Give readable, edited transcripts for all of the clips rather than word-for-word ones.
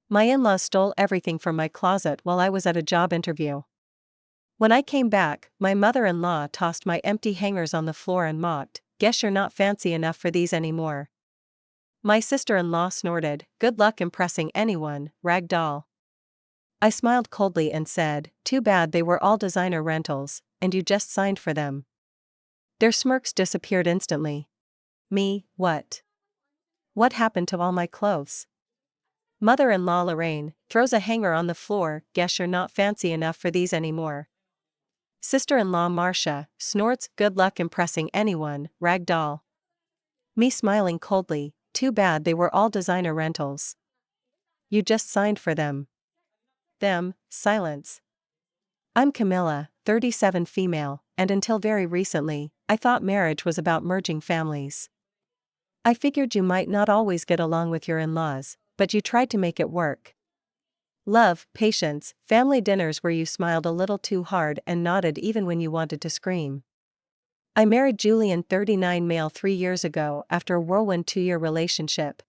My in-laws stole everything from my closet while I was at a job interview. When I came back, my mother-in-law tossed my empty hangers on the floor and mocked, "Guess you're not fancy enough for these anymore." My sister-in-law snorted, "Good luck impressing anyone, rag doll." I smiled coldly and said, "Too bad they were all designer rentals, and you just signed for them." Their smirks disappeared instantly. Me, what? What happened to all my clothes? Mother-in-law Lorraine throws a hanger on the floor, "Guess you're not fancy enough for these anymore." Sister-in-law Marcia snorts, "Good luck impressing anyone, rag doll." Me smiling coldly, "Too bad they were all designer rentals. You just signed for them." Them, silence. I'm Camilla, 37 female, and until very recently, I thought marriage was about merging families. I figured you might not always get along with your in-laws, but you tried to make it work. Love, patience, family dinners where you smiled a little too hard and nodded even when you wanted to scream. I married Julian, 39 male 3 years ago after a whirlwind 2-year relationship.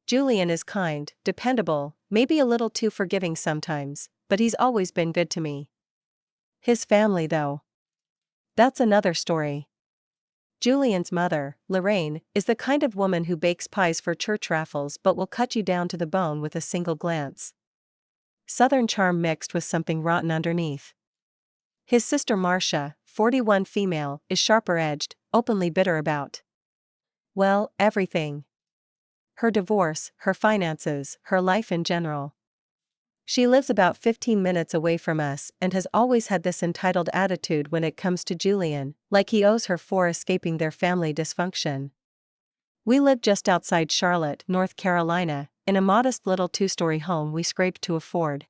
Julian is kind, dependable, maybe a little too forgiving sometimes, but he's always been good to me. His family though. That's another story. Julian's mother, Lorraine, is the kind of woman who bakes pies for church raffles but will cut you down to the bone with a single glance. Southern charm mixed with something rotten underneath. His sister Marcia, 41 female, is sharper-edged, openly bitter about, well, everything. Her divorce, her finances, her life in general. She lives about 15 minutes away from us and has always had this entitled attitude when it comes to Julian, like he owes her for escaping their family dysfunction. We live just outside Charlotte, North Carolina, in a modest little 2-story home we scraped to afford.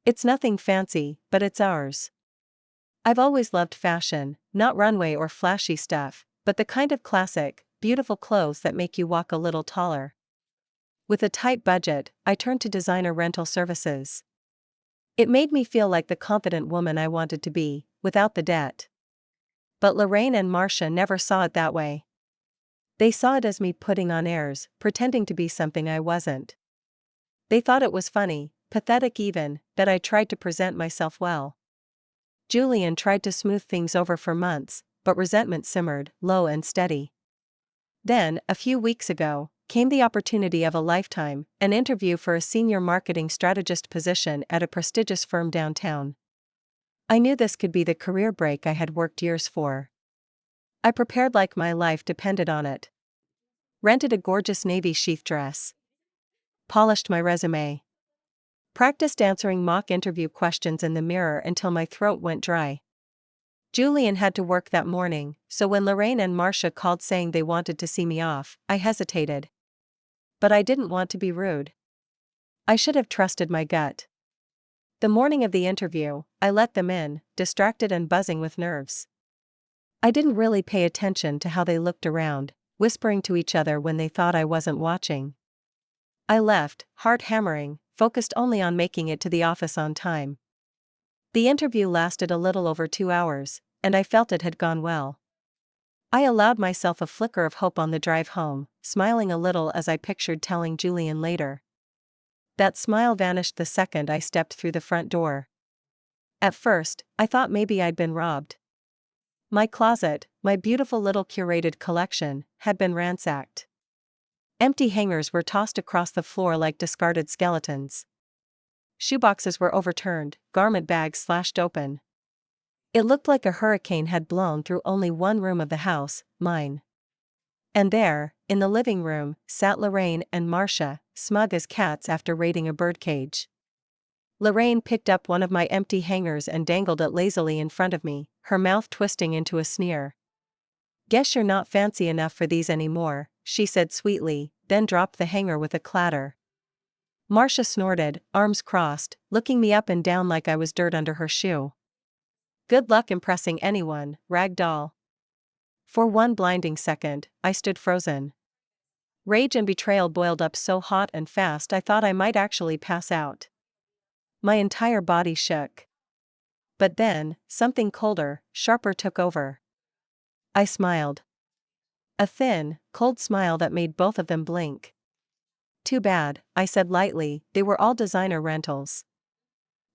It's nothing fancy, but it's ours. I've always loved fashion, not runway or flashy stuff, but the kind of classic, beautiful clothes that make you walk a little taller. With a tight budget, I turned to designer rental services. It made me feel like the confident woman I wanted to be, without the debt. But Lorraine and Marcia never saw it that way. They saw it as me putting on airs, pretending to be something I wasn't. They thought it was funny, pathetic even, that I tried to present myself well. Julian tried to smooth things over for months, but resentment simmered, low and steady. Then, a few weeks ago, came the opportunity of a lifetime, an interview for a senior marketing strategist position at a prestigious firm downtown. I knew this could be the career break I had worked years for. I prepared like my life depended on it. Rented a gorgeous navy sheath dress. Polished my resume. Practiced answering mock interview questions in the mirror until my throat went dry. Julian had to work that morning, so when Lorraine and Marcia called saying they wanted to see me off, I hesitated. But I didn't want to be rude. I should have trusted my gut. The morning of the interview, I let them in, distracted and buzzing with nerves. I didn't really pay attention to how they looked around, whispering to each other when they thought I wasn't watching. I left, heart hammering, focused only on making it to the office on time. The interview lasted a little over 2 hours, and I felt it had gone well. I allowed myself a flicker of hope on the drive home, smiling a little as I pictured telling Julian later. That smile vanished the second I stepped through the front door. At first, I thought maybe I'd been robbed. My closet, my beautiful little curated collection, had been ransacked. Empty hangers were tossed across the floor like discarded skeletons. Shoeboxes were overturned, garment bags slashed open. It looked like a hurricane had blown through only one room of the house, mine. And there, in the living room, sat Lorraine and Marcia, smug as cats after raiding a birdcage. Lorraine picked up one of my empty hangers and dangled it lazily in front of me, her mouth twisting into a sneer. "Guess you're not fancy enough for these anymore," she said sweetly, then dropped the hanger with a clatter. Marcia snorted, arms crossed, looking me up and down like I was dirt under her shoe. Good luck impressing anyone, rag doll. For one blinding second, I stood frozen. Rage and betrayal boiled up so hot and fast I thought I might actually pass out. My entire body shook. But then, something colder, sharper took over. I smiled. A thin, cold smile that made both of them blink. Too bad, I said lightly, they were all designer rentals.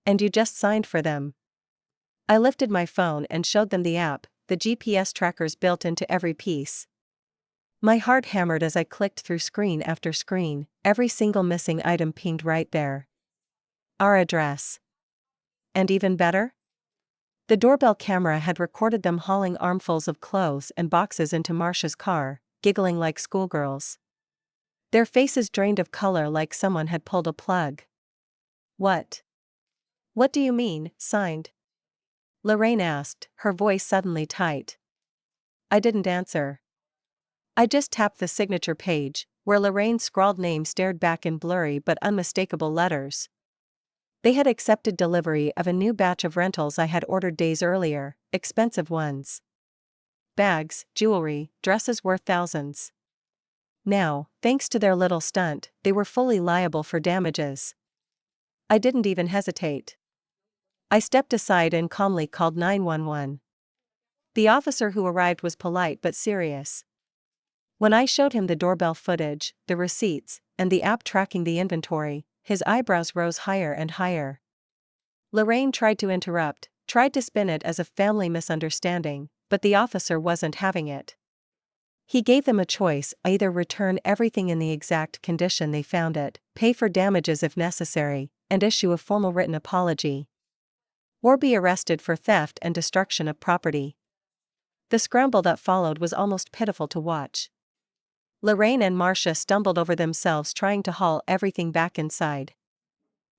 And you just signed for them. I lifted my phone and showed them the app, the GPS trackers built into every piece. My heart hammered as I clicked through screen after screen, every single missing item pinged right there. Our address. And even better? The doorbell camera had recorded them hauling armfuls of clothes and boxes into Marcia's car, giggling like schoolgirls. Their faces drained of color like someone had pulled a plug. What? What do you mean, signed? Lorraine asked, her voice suddenly tight. I didn't answer. I just tapped the signature page, where Lorraine's scrawled name stared back in blurry but unmistakable letters. They had accepted delivery of a new batch of rentals I had ordered days earlier, expensive ones. Bags, jewelry, dresses worth thousands. Now, thanks to their little stunt, they were fully liable for damages. I didn't even hesitate. I stepped aside and calmly called 911. The officer who arrived was polite but serious. When I showed him the doorbell footage, the receipts, and the app tracking the inventory, his eyebrows rose higher and higher. Lorraine tried to interrupt, tried to spin it as a family misunderstanding, but the officer wasn't having it. He gave them a choice: either return everything in the exact condition they found it, pay for damages if necessary, and issue a formal written apology, or be arrested for theft and destruction of property. The scramble that followed was almost pitiful to watch. Lorraine and Marcia stumbled over themselves trying to haul everything back inside.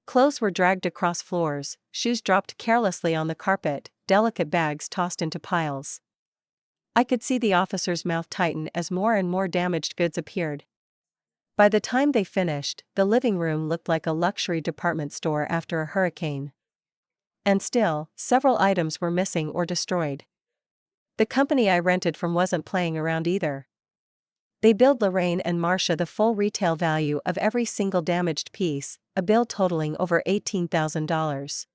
Clothes were dragged across floors, shoes dropped carelessly on the carpet, delicate bags tossed into piles. I could see the officer's mouth tighten as more and more damaged goods appeared. By the time they finished, the living room looked like a luxury department store after a hurricane. And still, several items were missing or destroyed. The company I rented from wasn't playing around either. They billed Lorraine and Marcia the full retail value of every single damaged piece, a bill totaling over $18,000.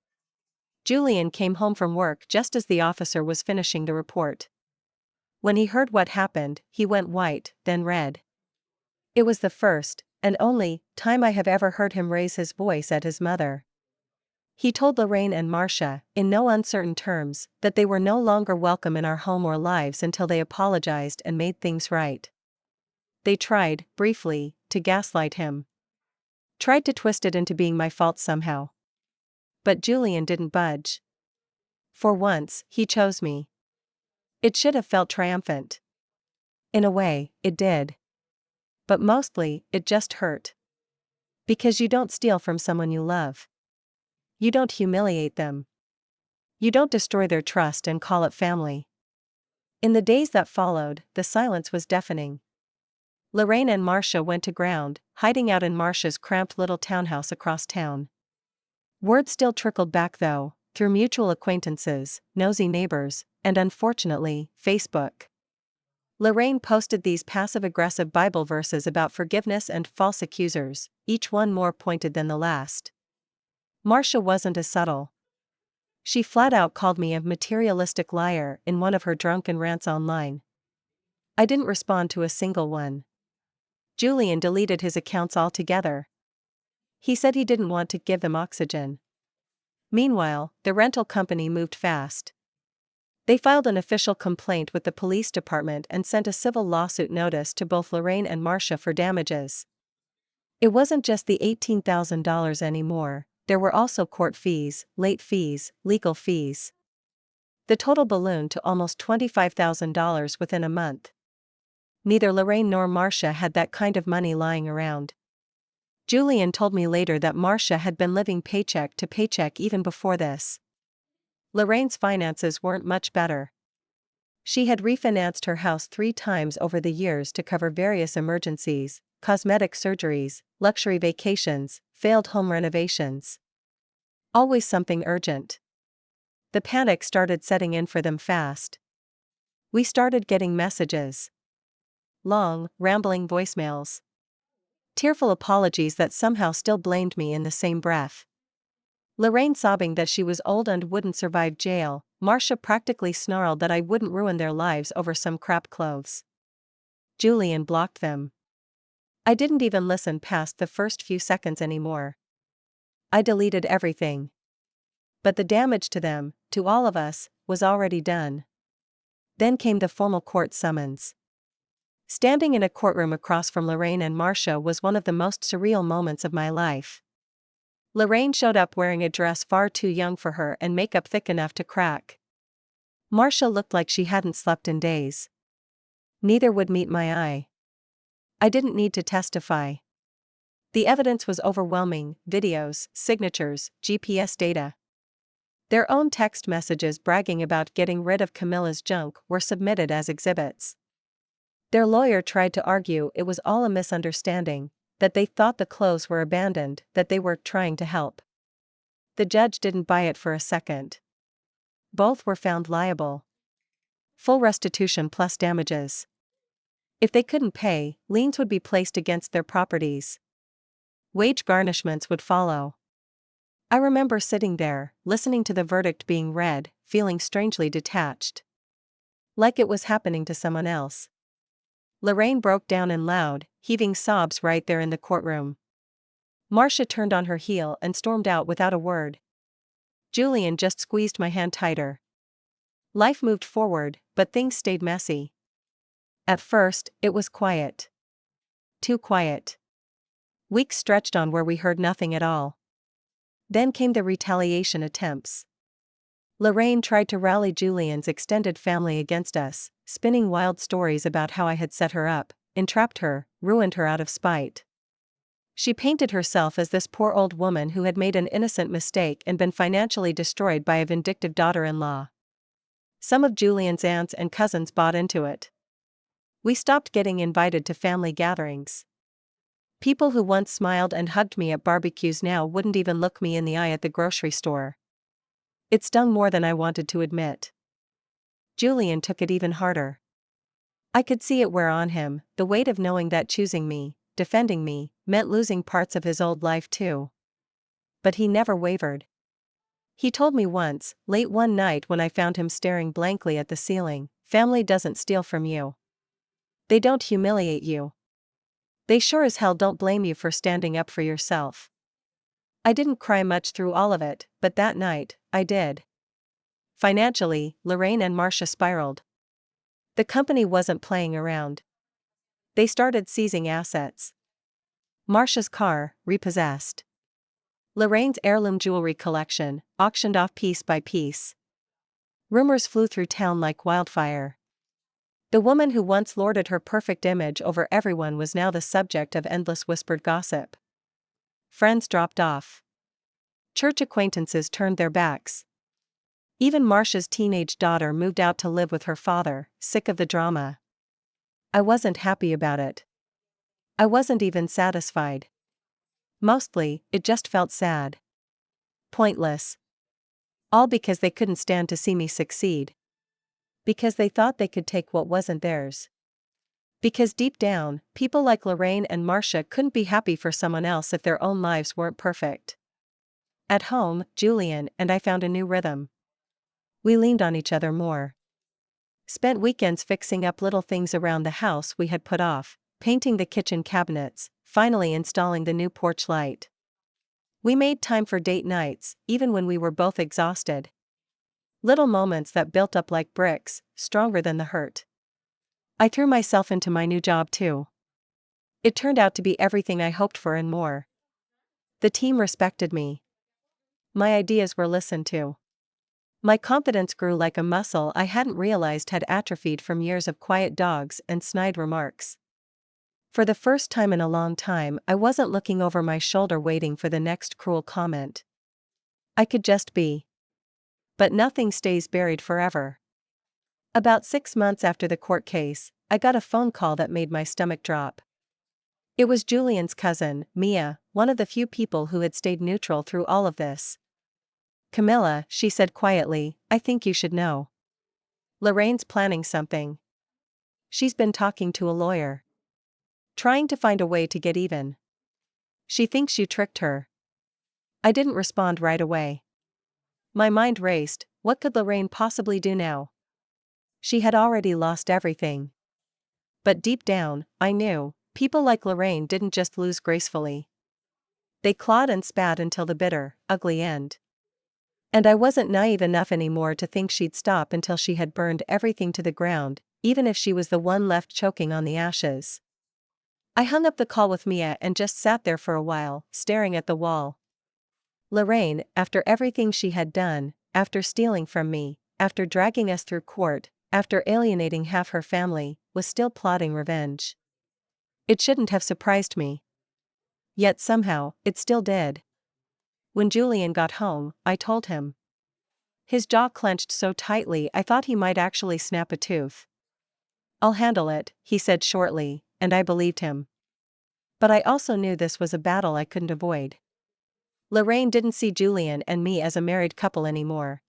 Julian came home from work just as the officer was finishing the report. When he heard what happened, he went white, then red. It was the first, and only, time I have ever heard him raise his voice at his mother. He told Lorraine and Marcia, in no uncertain terms, that they were no longer welcome in our home or lives until they apologized and made things right. They tried, briefly, to gaslight him. Tried to twist it into being my fault somehow. But Julian didn't budge. For once, he chose me. It should have felt triumphant. In a way, it did. But mostly, it just hurt. Because you don't steal from someone you love. You don't humiliate them. You don't destroy their trust and call it family. In the days that followed, the silence was deafening. Lorraine and Marcia went to ground, hiding out in Marcia's cramped little townhouse across town. Word still trickled back though, through mutual acquaintances, nosy neighbors, and unfortunately, Facebook. Lorraine posted these passive-aggressive Bible verses about forgiveness and false accusers, each one more pointed than the last. Marcia wasn't as subtle. She flat out called me a materialistic liar in one of her drunken rants online. I didn't respond to a single one. Julian deleted his accounts altogether. He said he didn't want to give them oxygen. Meanwhile, the rental company moved fast. They filed an official complaint with the police department and sent a civil lawsuit notice to both Lorraine and Marcia for damages. It wasn't just the $18,000 anymore, there were also court fees, late fees, legal fees. The total ballooned to almost $25,000 within a month. Neither Lorraine nor Marcia had that kind of money lying around. Julian told me later that Marcia had been living paycheck to paycheck even before this. Lorraine's finances weren't much better. She had refinanced her house 3 times over the years to cover various emergencies, cosmetic surgeries, luxury vacations, failed home renovations. Always something urgent. The panic started setting in for them fast. We started getting messages. Long, rambling voicemails. Tearful apologies that somehow still blamed me in the same breath. Lorraine sobbing that she was old and wouldn't survive jail, Marcia practically snarled that I wouldn't ruin their lives over some crap clothes. Julian blocked them. I didn't even listen past the first few seconds anymore. I deleted everything. But the damage to them, to all of us, was already done. Then came the formal court summons. Standing in a courtroom across from Lorraine and Marcia was one of the most surreal moments of my life. Lorraine showed up wearing a dress far too young for her and makeup thick enough to crack. Marcia looked like she hadn't slept in days. Neither would meet my eye. I didn't need to testify. The evidence was overwhelming: videos, signatures, GPS data. Their own text messages bragging about getting rid of Camilla's junk were submitted as exhibits. Their lawyer tried to argue it was all a misunderstanding, that they thought the clothes were abandoned, that they were trying to help. The judge didn't buy it for a second. Both were found liable. Full restitution plus damages. If they couldn't pay, liens would be placed against their properties. Wage garnishments would follow. I remember sitting there, listening to the verdict being read, feeling strangely detached. Like it was happening to someone else. Lorraine broke down in loud, heaving sobs right there in the courtroom. Marcia turned on her heel and stormed out without a word. Julian just squeezed my hand tighter. Life moved forward, but things stayed messy. At first, it was quiet. Too quiet. Weeks stretched on where we heard nothing at all. Then came the retaliation attempts. Lorraine tried to rally Julian's extended family against us, spinning wild stories about how I had set her up, entrapped her, ruined her out of spite. She painted herself as this poor old woman who had made an innocent mistake and been financially destroyed by a vindictive daughter-in-law. Some of Julian's aunts and cousins bought into it. We stopped getting invited to family gatherings. People who once smiled and hugged me at barbecues now wouldn't even look me in the eye at the grocery store. It stung more than I wanted to admit. Julian took it even harder. I could see it wear on him, the weight of knowing that choosing me, defending me, meant losing parts of his old life too. But he never wavered. He told me once, late one night when I found him staring blankly at the ceiling, "Family doesn't steal from you. They don't humiliate you. They sure as hell don't blame you for standing up for yourself." I didn't cry much through all of it, but that night, I did. Financially, Lorraine and Marcia spiraled. The company wasn't playing around. They started seizing assets. Marcia's car, repossessed. Lorraine's heirloom jewelry collection, auctioned off piece by piece. Rumors flew through town like wildfire. The woman who once lorded her perfect image over everyone was now the subject of endless whispered gossip. Friends dropped off. Church acquaintances turned their backs. Even Marcia's teenage daughter moved out to live with her father, sick of the drama. I wasn't happy about it. I wasn't even satisfied. Mostly, it just felt sad. Pointless. All because they couldn't stand to see me succeed. Because they thought they could take what wasn't theirs. Because deep down, people like Lorraine and Marcia couldn't be happy for someone else if their own lives weren't perfect. At home, Julian and I found a new rhythm. We leaned on each other more. Spent weekends fixing up little things around the house we had put off, painting the kitchen cabinets, finally installing the new porch light. We made time for date nights, even when we were both exhausted. Little moments that built up like bricks, stronger than the hurt. I threw myself into my new job too. It turned out to be everything I hoped for and more. The team respected me. My ideas were listened to. My confidence grew like a muscle I hadn't realized had atrophied from years of quiet dogs and snide remarks. For the first time in a long time, I wasn't looking over my shoulder waiting for the next cruel comment. I could just be. But nothing stays buried forever. About 6 months after the court case, I got a phone call that made my stomach drop. It was Julian's cousin, Mia, one of the few people who had stayed neutral through all of this. "Camilla," she said quietly, "I think you should know. Lorraine's planning something. She's been talking to a lawyer. Trying to find a way to get even. She thinks you tricked her." I didn't respond right away. My mind raced. What could Lorraine possibly do now? She had already lost everything. But deep down, I knew, People like Lorraine didn't just lose gracefully. They clawed and spat until the bitter, ugly end. And I wasn't naive enough anymore to think she'd stop until she had burned everything to the ground, even if she was the one left choking on the ashes. I hung up the call with Mia and just sat there for a while, staring at the wall. Lorraine, after everything she had done, after stealing from me, after dragging us through court, after alienating half her family, was still plotting revenge. It shouldn't have surprised me. Yet somehow, it still did. When Julian got home, I told him. His jaw clenched so tightly I thought he might actually snap a tooth. "I'll handle it," he said shortly, and I believed him. But I also knew this was a battle I couldn't avoid. Lorraine didn't see Julian and me as a married couple anymore.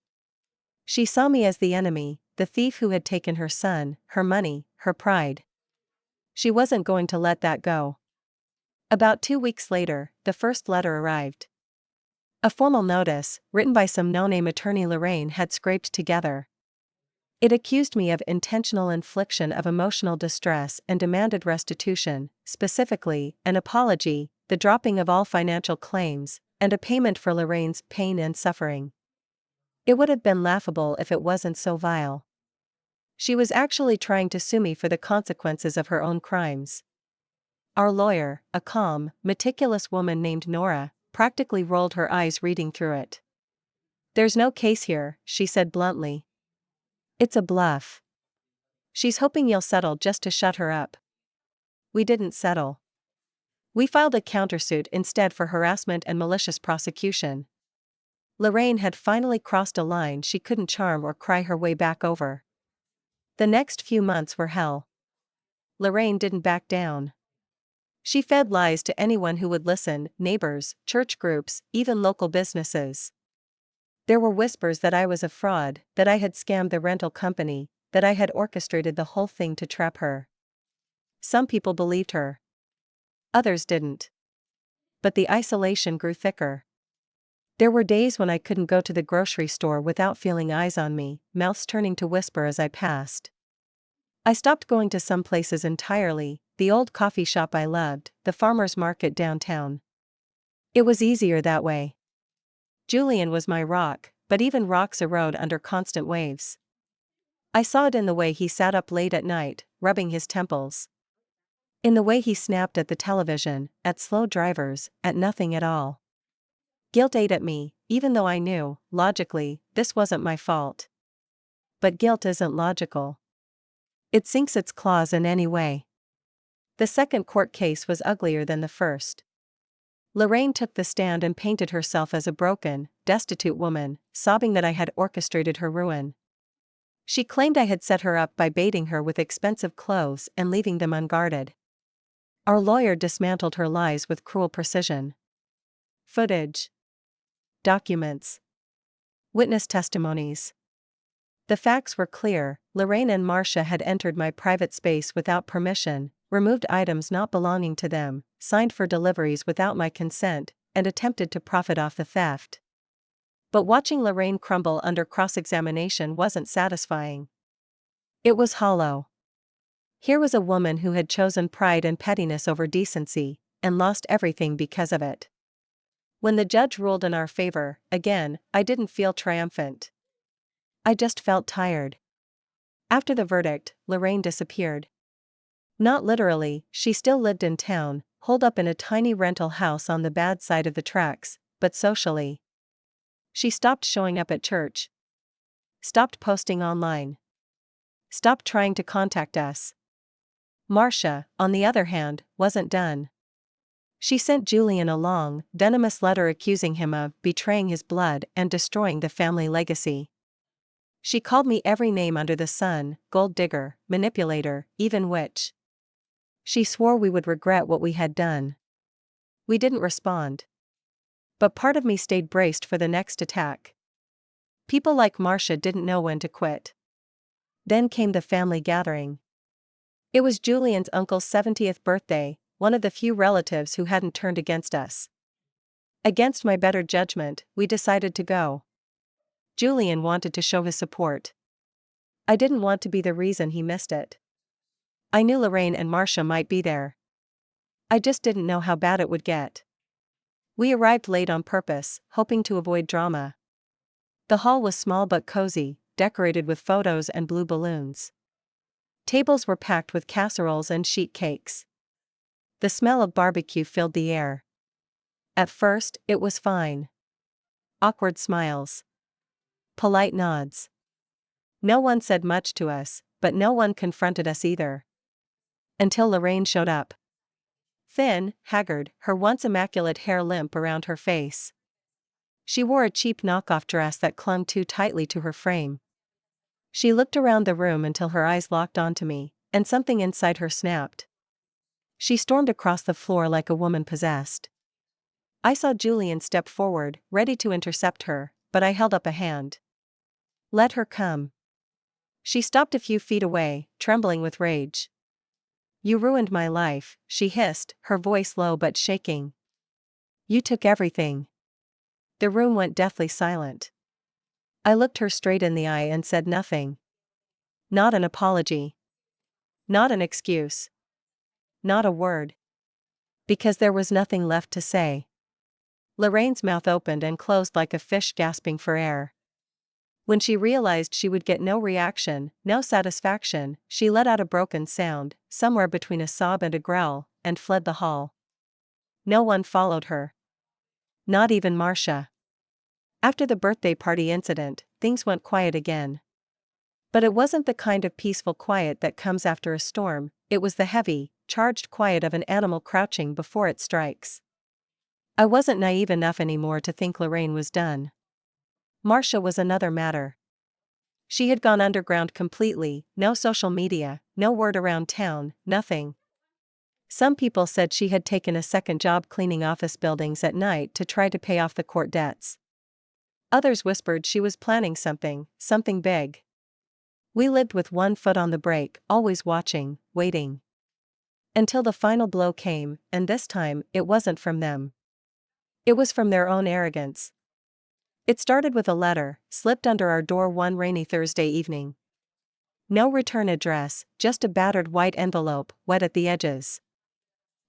She saw me as the enemy, the thief who had taken her son, her money, her pride. She wasn't going to let that go. About 2 weeks later, the first letter arrived. A formal notice, written by some no-name attorney Lorraine had scraped together. It accused me of intentional infliction of emotional distress and demanded restitution, specifically, an apology, the dropping of all financial claims, and a payment for Lorraine's pain and suffering. It would have been laughable if it wasn't so vile. She was actually trying to sue me for the consequences of her own crimes. Our lawyer, a calm, meticulous woman named Nora, practically rolled her eyes reading through it. "There's no case here," she said bluntly. "It's a bluff. She's hoping you'll settle just to shut her up." We didn't settle. We filed a countersuit instead for harassment and malicious prosecution. Lorraine had finally crossed a line she couldn't charm or cry her way back over. The next few months were hell. Lorraine didn't back down. She fed lies to anyone who would listen, neighbors, church groups, even local businesses. There were whispers that I was a fraud, that I had scammed the rental company, that I had orchestrated the whole thing to trap her. Some people believed her. Others didn't. But the isolation grew thicker. There were days when I couldn't go to the grocery store without feeling eyes on me, mouths turning to whisper as I passed. I stopped going to some places entirely, the old coffee shop I loved, the farmer's market downtown. It was easier that way. Julian was my rock, but even rocks erode under constant waves. I saw it in the way he sat up late at night, rubbing his temples. In the way he snapped at the television, at slow drivers, at nothing at all. Guilt ate at me, even though I knew, logically, this wasn't my fault. But guilt isn't logical. It sinks its claws in any way. The second court case was uglier than the first. Lorraine took the stand and painted herself as a broken, destitute woman, sobbing that I had orchestrated her ruin. She claimed I had set her up by baiting her with expensive clothes and leaving them unguarded. Our lawyer dismantled her lies with cruel precision. Footage. Documents. Witness testimonies. The facts were clear. Lorraine and Marcia had entered my private space without permission, removed items not belonging to them, signed for deliveries without my consent, and attempted to profit off the theft. But watching Lorraine crumble under cross-examination wasn't satisfying. It was hollow. Here was a woman who had chosen pride and pettiness over decency, and lost everything because of it. When the judge ruled in our favor, again, I didn't feel triumphant. I just felt tired. After the verdict, Lorraine disappeared. Not literally, she still lived in town, holed up in a tiny rental house on the bad side of the tracks, but socially. She stopped showing up at church. Stopped posting online. Stopped trying to contact us. Marcia, on the other hand, wasn't done. She sent Julian a long, venomous letter accusing him of betraying his blood and destroying the family legacy. She called me every name under the sun, gold digger, manipulator, even witch. She swore we would regret what we had done. We didn't respond. But part of me stayed braced for the next attack. People like Marcia didn't know when to quit. Then came the family gathering. It was Julian's uncle's 70th birthday, one of the few relatives who hadn't turned against us. Against my better judgment, we decided to go. Julian wanted to show his support. I didn't want to be the reason he missed it. I knew Lorraine and Marcia might be there. I just didn't know how bad it would get. We arrived late on purpose, hoping to avoid drama. The hall was small but cozy, decorated with photos and blue balloons. Tables were packed with casseroles and sheet cakes. The smell of barbecue filled the air. At first, it was fine. Awkward smiles. Polite nods. No one said much to us, but no one confronted us either. Until Lorraine showed up. Thin, haggard, her once immaculate hair limp around her face. She wore a cheap knockoff dress that clung too tightly to her frame. She looked around the room until her eyes locked onto me, and something inside her snapped. She stormed across the floor like a woman possessed. I saw Julian step forward, ready to intercept her, but I held up a hand. Let her come. She stopped a few feet away, trembling with rage. You ruined my life, she hissed, her voice low but shaking. You took everything. The room went deathly silent. I looked her straight in the eye and said nothing. Not an apology. Not an excuse. Not a word. Because there was nothing left to say. Lorraine's mouth opened and closed like a fish gasping for air. When she realized she would get no reaction, no satisfaction, she let out a broken sound, somewhere between a sob and a growl, and fled the hall. No one followed her. Not even Marcia. After the birthday party incident, things went quiet again. But it wasn't the kind of peaceful quiet that comes after a storm, it was the heavy, charged quiet of an animal crouching before it strikes. I wasn't naive enough anymore to think Lorraine was done. Marcia was another matter. She had gone underground completely, no social media, no word around town, nothing. Some people said she had taken a second job cleaning office buildings at night to try to pay off the court debts. Others whispered she was planning something big. We lived with one foot on the brake, always watching, waiting. Until the final blow came, and this time, it wasn't from them. It was from their own arrogance. It started with a letter, slipped under our door one rainy Thursday evening. No return address, just a battered white envelope, wet at the edges.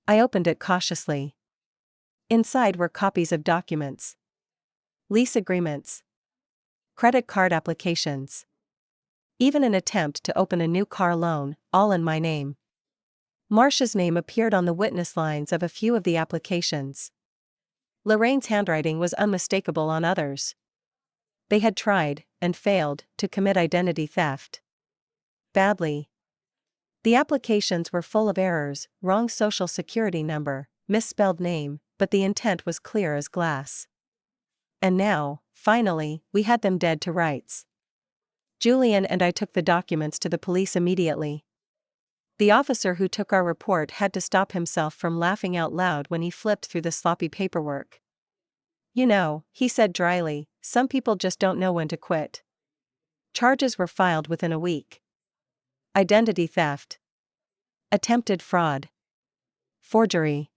I opened it cautiously. Inside were copies of documents. Lease agreements. Credit card applications. Even an attempt to open a new car loan, all in my name. Marcia's name appeared on the witness lines of a few of the applications. Lorraine's handwriting was unmistakable on others. They had tried, and failed, to commit identity theft. Badly. The applications were full of errors, wrong social security number, misspelled name, but the intent was clear as glass. And now, finally, we had them dead to rights. Julian and I took the documents to the police immediately. The officer who took our report had to stop himself from laughing out loud when he flipped through the sloppy paperwork. You know, he said dryly, some people just don't know when to quit. Charges were filed within a week. Identity theft. Attempted fraud. Forgery.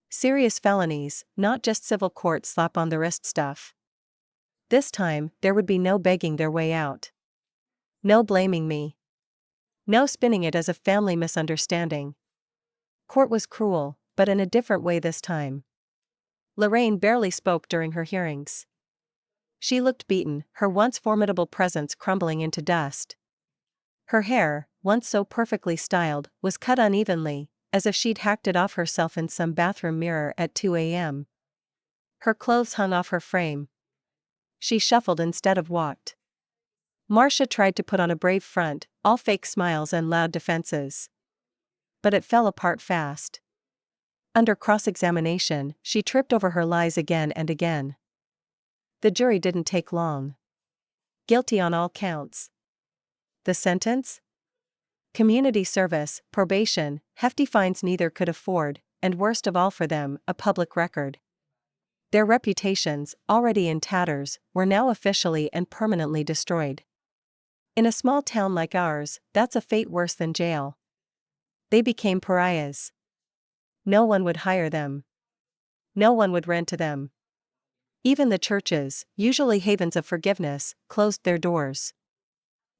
Serious felonies, not just civil court slap on the wrist stuff. This time, there would be no begging their way out. No blaming me. No spinning it as a family misunderstanding. Court was cruel, but in a different way this time. Lorraine barely spoke during her hearings. She looked beaten, her once formidable presence crumbling into dust. Her hair, once so perfectly styled, was cut unevenly, as if she'd hacked it off herself in some bathroom mirror at 2 a.m. Her clothes hung off her frame. She shuffled instead of walked. Marcia tried to put on a brave front, all fake smiles and loud defenses. But it fell apart fast. Under cross-examination, she tripped over her lies again and again. The jury didn't take long. Guilty on all counts. The sentence? Community service, probation, hefty fines neither could afford, and worst of all for them, a public record. Their reputations, already in tatters, were now officially and permanently destroyed. In a small town like ours, that's a fate worse than jail. They became pariahs. No one would hire them. No one would rent to them. Even the churches, usually havens of forgiveness, closed their doors.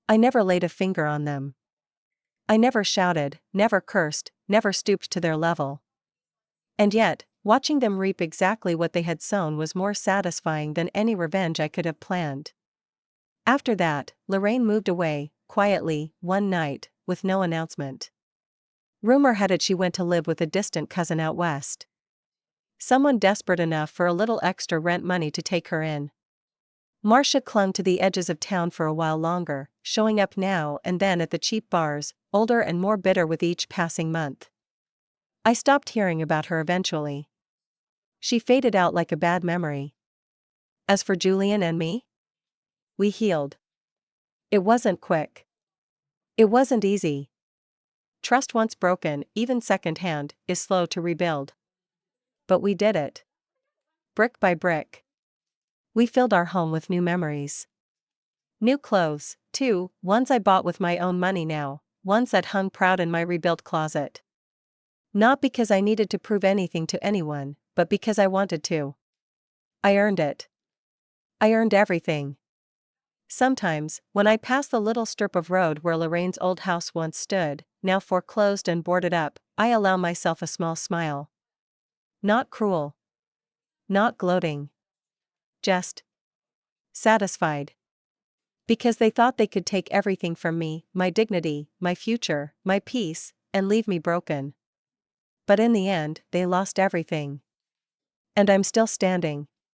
I never laid a finger on them. I never shouted, never cursed, never stooped to their level. And yet, watching them reap exactly what they had sown was more satisfying than any revenge I could have planned. After that, Lorraine moved away, quietly, one night, with no announcement. Rumor had it she went to live with a distant cousin out west. Someone desperate enough for a little extra rent money to take her in. Marcia clung to the edges of town for a while longer, showing up now and then at the cheap bars, older and more bitter with each passing month. I stopped hearing about her eventually. She faded out like a bad memory. As for Julian and me, we healed. It wasn't quick. It wasn't easy. Trust once broken, even secondhand, is slow to rebuild. But we did it. Brick by brick. We filled our home with new memories. New clothes, too, ones I bought with my own money now, ones that hung proud in my rebuilt closet. Not because I needed to prove anything to anyone, but because I wanted to. I earned it. I earned everything. Sometimes, when I pass the little strip of road where Lorraine's old house once stood, now foreclosed and boarded up, I allow myself a small smile. Not cruel. Not gloating. Just satisfied. Because they thought they could take everything from me, my dignity, my future, my peace, and leave me broken. But in the end, they lost everything. And I'm still standing.